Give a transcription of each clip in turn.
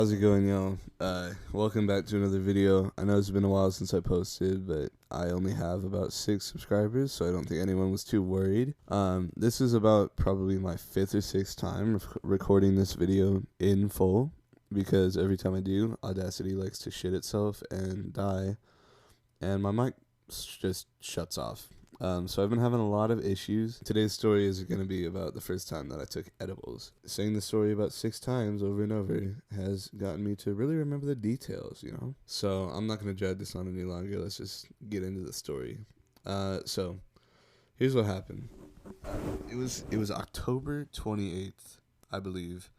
How's it going, y'all? Welcome back to another video. I know it's been a while since I posted, but I only have about 6 subscribers, so I don't think anyone was too worried. This is about probably my 5th or 6th time recording this video in full, because every time I do, Audacity likes to shit itself and die, and my mic just shuts off. So I've been having a lot of issues. Today's story is going to be about the first time that I took edibles. Saying the story about 6 times over and over has gotten me to really remember the details, you know? So I'm not going to drag this on any longer. Let's just get into the story. So here's what happened. It was October 28th, I believe.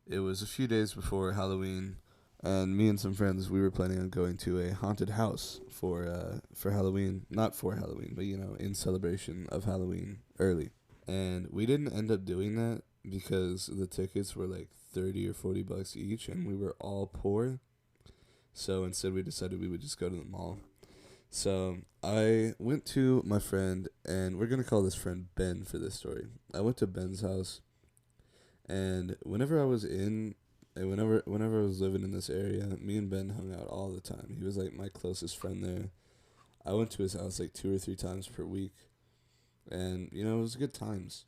It was a few days before Halloween. And me and some friends, we were planning on going to a haunted house for Halloween. Not for Halloween, but, in celebration of Halloween early. And we didn't end up doing that because the tickets were like 30 or 40 bucks each, and we were all poor. So instead we decided we would just go to the mall. So I went to my friend, and we're going to call this friend Ben for this story. I went to Ben's house, and whenever I was living in this area, me and Ben hung out all the time. He was like my closest friend there. I went to his house like 2 or 3 times per week, and it was good times.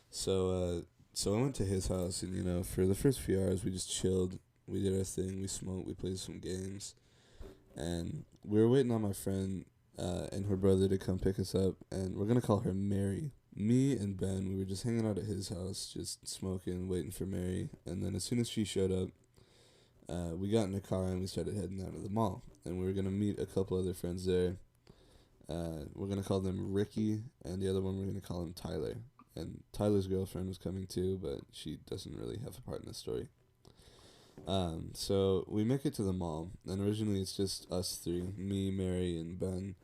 So I went to his house, and for the first few hours we just chilled. We did our thing. We smoked. We played some games, and we were waiting on my friend and her brother to come pick us up. And we're gonna call her Mary. Me and Ben, we were just hanging out at his house, just smoking, waiting for Mary. And then as soon as she showed up, we got in the car and we started heading out of the mall. And we were going to meet a couple other friends there. We're going to call them Ricky, and the other one we're going to call him Tyler. And Tyler's girlfriend was coming too, but she doesn't really have a part in the story. So we make it to the mall, and originally it's just us three, me, Mary, and Ben.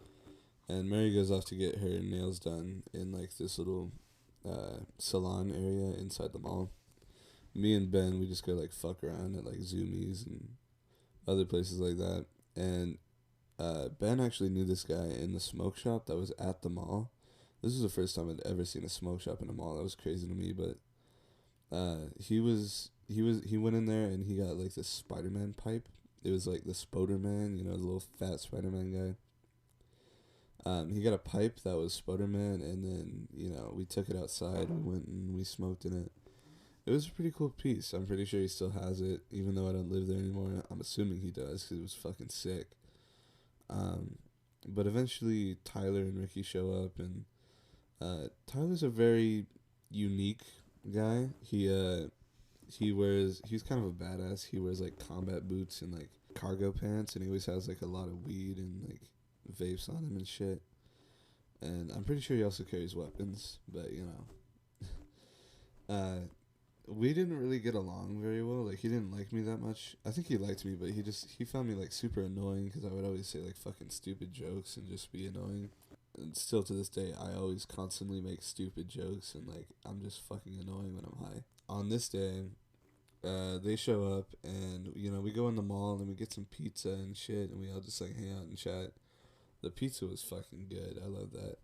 And Mary goes off to get her nails done in like this little salon area inside the mall. Me and Ben, we just go like fuck around at like Zoomies and other places like that. And Ben actually knew this guy in the smoke shop that was at the mall. This was the first time I'd ever seen a smoke shop in a mall. That was crazy to me, but he went in there and he got like this Spider-Man pipe. It was like the Spoderman, the little fat Spider-Man guy. He got a pipe that was Spoderman, and then, we took it outside. We went and we smoked in it. It was a pretty cool piece. I'm pretty sure he still has it, even though I don't live there anymore. I'm assuming he does, because it was fucking sick. But eventually, Tyler and Ricky show up, and Tyler's a very unique guy. He's kind of a badass. He wears, like, combat boots and, like, cargo pants, and he always has, like, a lot of weed and, like, vapes on him and shit. And I'm pretty sure he also carries weapons, but we didn't really get along very well. Like, he didn't like me that much. I think he liked me, but he found me like super annoying because I would always say like fucking stupid jokes and just be annoying. And still to this day, I always constantly make stupid jokes, and like I'm just fucking annoying when I'm high. On this day, they show up, and we go in the mall and we get some pizza and shit, and we all just like hang out and chat. The pizza was fucking good. I love that.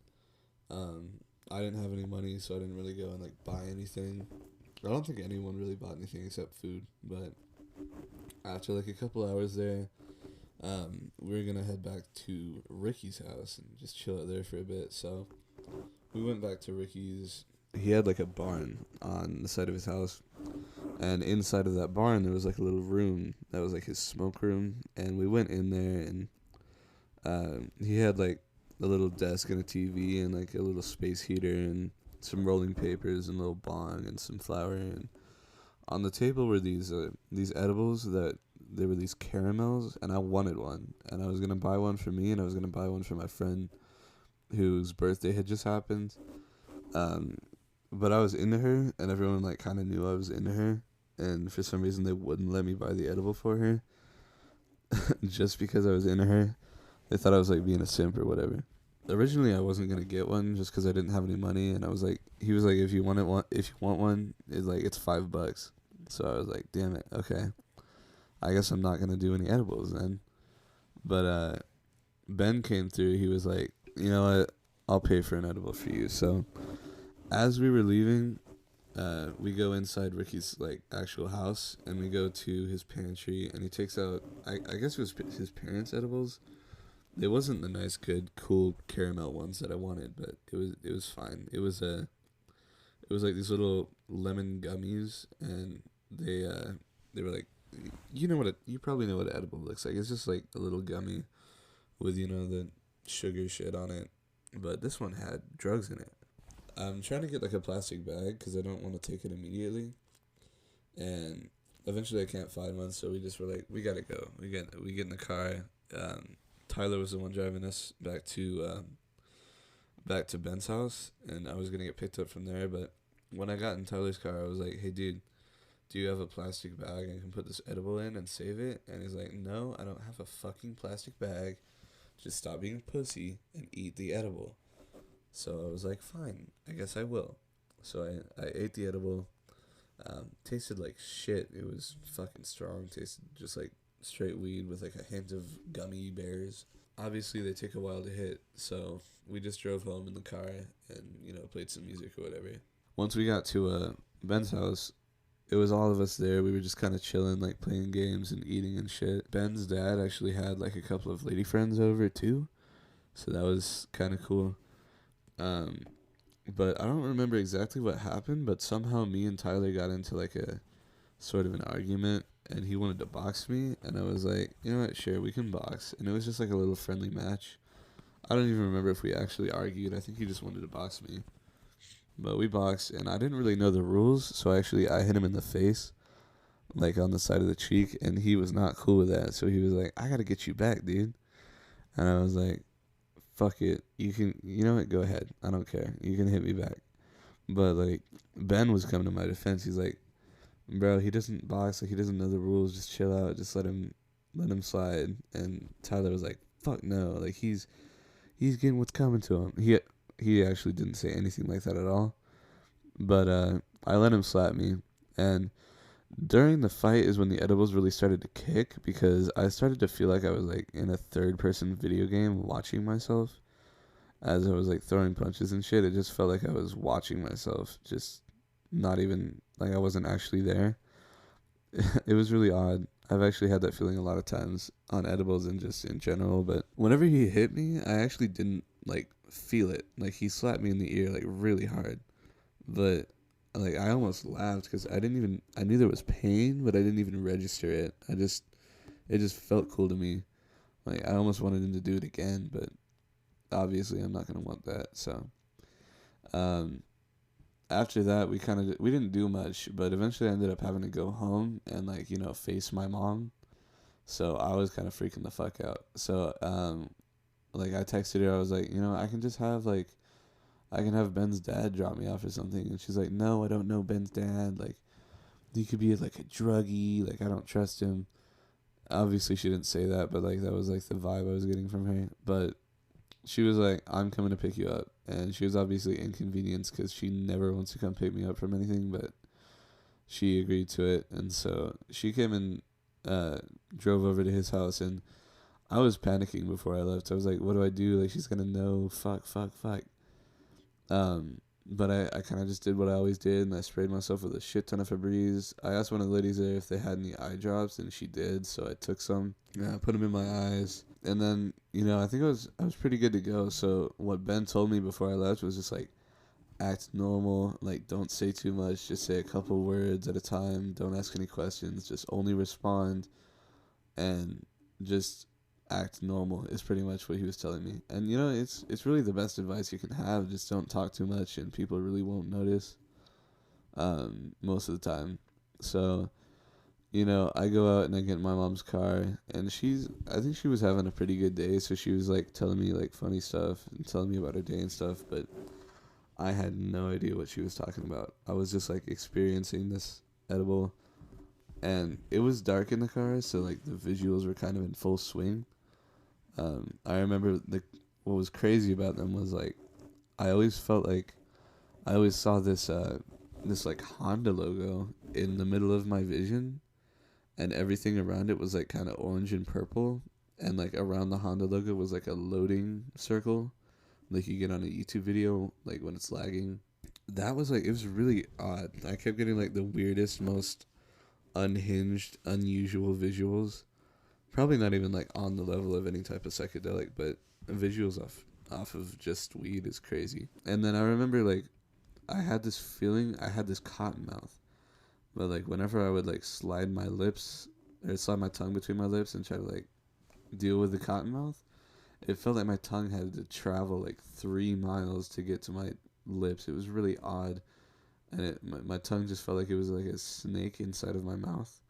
I didn't have any money, so I didn't really go and like buy anything. I don't think anyone really bought anything except food. But after like a couple hours there, we were gonna head back to Ricky's house and just chill out there for a bit. So we went back to Ricky's. He had like a barn on the side of his house, and inside of that barn there was like a little room that was like his smoke room. And we went in there, and he had like a little desk and a TV and like a little space heater and some rolling papers and a little bong and some flour. And on the table were these edibles that they were these caramels, and I wanted one, and I was gonna buy one for me, and I was gonna buy one for my friend whose birthday had just happened. But I was into her, and everyone like kind of knew I was into her, and for some reason they wouldn't let me buy the edible for her just because I was into her. They thought I was like being a simp or whatever. Originally, I wasn't gonna get one just because I didn't have any money, and he was like, if you want one, it's $5. So I was like, damn it, okay. I guess I'm not gonna do any edibles then. But Ben came through. He was like, you know what, I'll pay for an edible for you. So as we were leaving, we go inside Ricky's like actual house, and we go to his pantry, and he takes out I guess it was his parents' edibles. It wasn't the nice, good, cool caramel ones that I wanted, but it was fine. It was like these little lemon gummies, and they were like, you probably know what an edible looks like. It's just like a little gummy with the sugar shit on it, but this one had drugs in it. I'm trying to get like a plastic bag because I don't want to take it immediately, and eventually I can't find one, so we just were like, we gotta go. We get in the car. Tyler was the one driving us back to Ben's house, and I was gonna get picked up from there. But when I got in Tyler's car, I was like, "Hey, dude, do you have a plastic bag I can put this edible in and save it?" And he's like, "No, I don't have a fucking plastic bag. Just stop being a pussy and eat the edible." So I was like, "Fine, I guess I will." So I ate the edible. Tasted like shit. It was fucking strong. Tasted just like straight weed with like a hint of gummy bears. Obviously, they take a while to hit, so we just drove home in the car and played some music or whatever. Once we got to Ben's house, it was all of us there. We were just kind of chilling, like playing games and eating and shit. Ben's dad actually had like a couple of lady friends over too, so that was kind of cool. But I don't remember exactly what happened, but somehow me and Tyler got into like a sort of an argument, and he wanted to box me, and I was like, you know what, sure, we can box. And it was just like a little friendly match. I don't even remember if we actually argued. I think he just wanted to box me. But we boxed, and I didn't really know the rules, so I hit him in the face, like on the side of the cheek, and he was not cool with that. So he was like, I gotta get you back, dude. And I was like, fuck it. You know what, go ahead. I don't care. You can hit me back. But like, Ben was coming to my defense. He's like, bro, he doesn't box, like he doesn't know the rules, just chill out, just let him slide. And Tyler was like, fuck no, like he's getting what's coming to him. He actually didn't say anything like that at all. But I let him slap me, and during the fight is when the edibles really started to kick, because I started to feel like I was like in a third person video game watching myself as I was like throwing punches and shit. It just felt like I was watching myself, just not even like I wasn't actually there. It was really odd. I've actually had that feeling a lot of times on edibles and just in general, but whenever he hit me, I actually didn't like feel it. Like he slapped me in the ear like really hard, but like I almost laughed because I knew there was pain, but I didn't even register it. It just felt cool to me. Like I almost wanted him to do it again, but obviously I'm not gonna want that. So, after that we didn't do much, but eventually I ended up having to go home and like face my mom. So I was kind of freaking the fuck out. So like I texted her. I was like, I can have Ben's dad drop me off or something. And she's like, no, I don't know Ben's dad. Like, he could be like a druggie. Like, I don't trust him. Obviously, she didn't say that, but like that was like the vibe I was getting from her. But she was like, I'm coming to pick you up. And she was obviously inconvenienced because she never wants to come pick me up from anything, but she agreed to it. And so she came and drove over to his house, and I was panicking before I left. I was like, what do I do? Like, she's going to know. Fuck. But I kind of just did what I always did, and I sprayed myself with a shit ton of Febreze. I asked one of the ladies there if they had any eye drops, and she did, so I took some. Yeah, I put them in my eyes, and then I think I was pretty good to go. So what Ben told me before I left was just like, act normal, like don't say too much, just say a couple words at a time, don't ask any questions, just only respond, and just act normal is pretty much what he was telling me. And it's really the best advice you can have. Just don't talk too much, and people really won't notice most of the time. So I go out and I get in my mom's car, and I think she was having a pretty good day, so she was like telling me like funny stuff and telling me about her day and stuff, but I had no idea what she was talking about. I was just like experiencing this edible, and it was dark in the car, so like the visuals were kind of in full swing. I remember what was crazy about them was like I always felt like I always saw this like Honda logo in the middle of my vision, and everything around it was like kind of orange and purple, and like around the Honda logo was like a loading circle, like you get on a YouTube video like when it's lagging. that was like, it was really odd. I kept getting like the weirdest, most unhinged, unusual visuals. Probably not even like on the level of any type of psychedelic, but visuals off of just weed is crazy. And then I remember like I had this feeling, I had this cotton mouth. But like whenever I would like slide my lips or slide my tongue between my lips and try to like deal with the cotton mouth, it felt like my tongue had to travel like 3 miles to get to my lips. It was really odd, and my tongue just felt like it was like a snake inside of my mouth,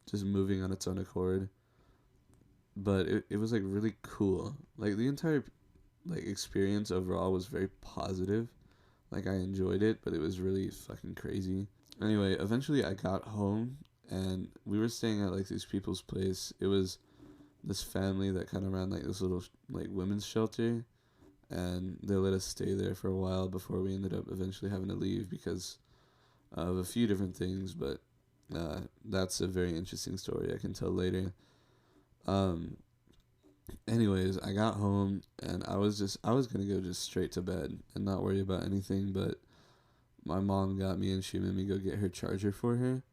just moving on its own accord. But it was like really cool. Like the entire like experience overall was very positive. Like I enjoyed it, but it was really fucking crazy. Anyway, eventually I got home and we were staying at like these people's place. It was this family that kind of ran like this little like women's shelter, and they let us stay there for a while before we ended up eventually having to leave because of a few different things. But that's a very interesting story I can tell later. Um, Anyways, I got home and I was gonna go just straight to bed and not worry about anything, but my mom got me and she made me go get her charger for her.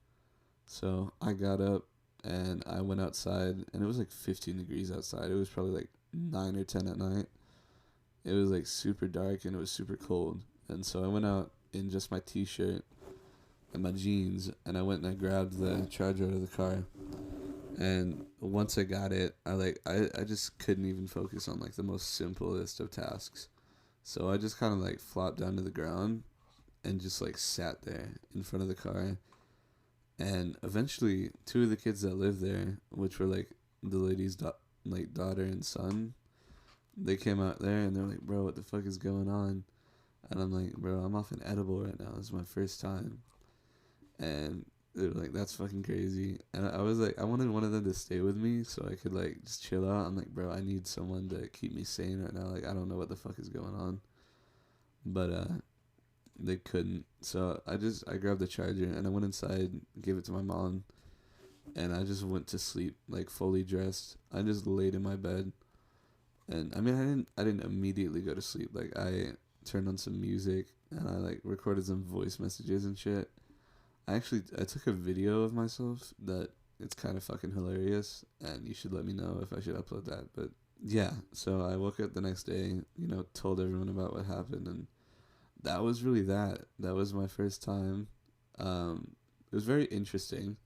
So I got up and I went outside and it was like 15 degrees outside. It was probably like 9 or 10 at night. It was like super dark and it was super cold. And so I went out in just my t-shirt and my jeans and I went and I grabbed the charger out of the car. And once I got it, I just couldn't even focus on like the most simplest of tasks. So I just kind of like flopped down to the ground and just like sat there in front of the car. And eventually, two of the kids that lived there, which were like the lady's like daughter and son, they came out there and they're like, "Bro, what the fuck is going on?" And I'm like, "Bro, I'm off an edible right now. This is my first time." And they're like, "That's fucking crazy." And I was like, I wanted one of them to stay with me so I could like just chill out. I'm like, "Bro, I need someone to keep me sane right now. Like, I don't know what the fuck is going on." But they couldn't. So I grabbed the charger and I went inside, gave it to my mom, and I just went to sleep like fully dressed. I just laid in my bed. And I mean, I didn't immediately go to sleep. Like I turned on some music and I like recorded some voice messages and shit. I took a video of myself that it's kind of fucking hilarious, and you should let me know if I should upload that. But yeah, so I woke up the next day, told everyone about what happened, and that was really that. That was my first time. It was very interesting,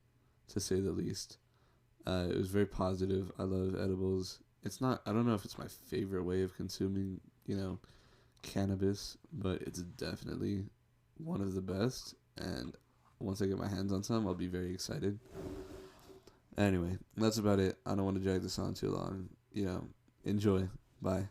to say the least. It was very positive. I love edibles. It's not. I don't know if it's my favorite way of consuming, cannabis, but it's definitely one of the best. And once I get my hands on some, I'll be very excited. Anyway, that's about it. I don't want to drag this on too long. Enjoy. Bye.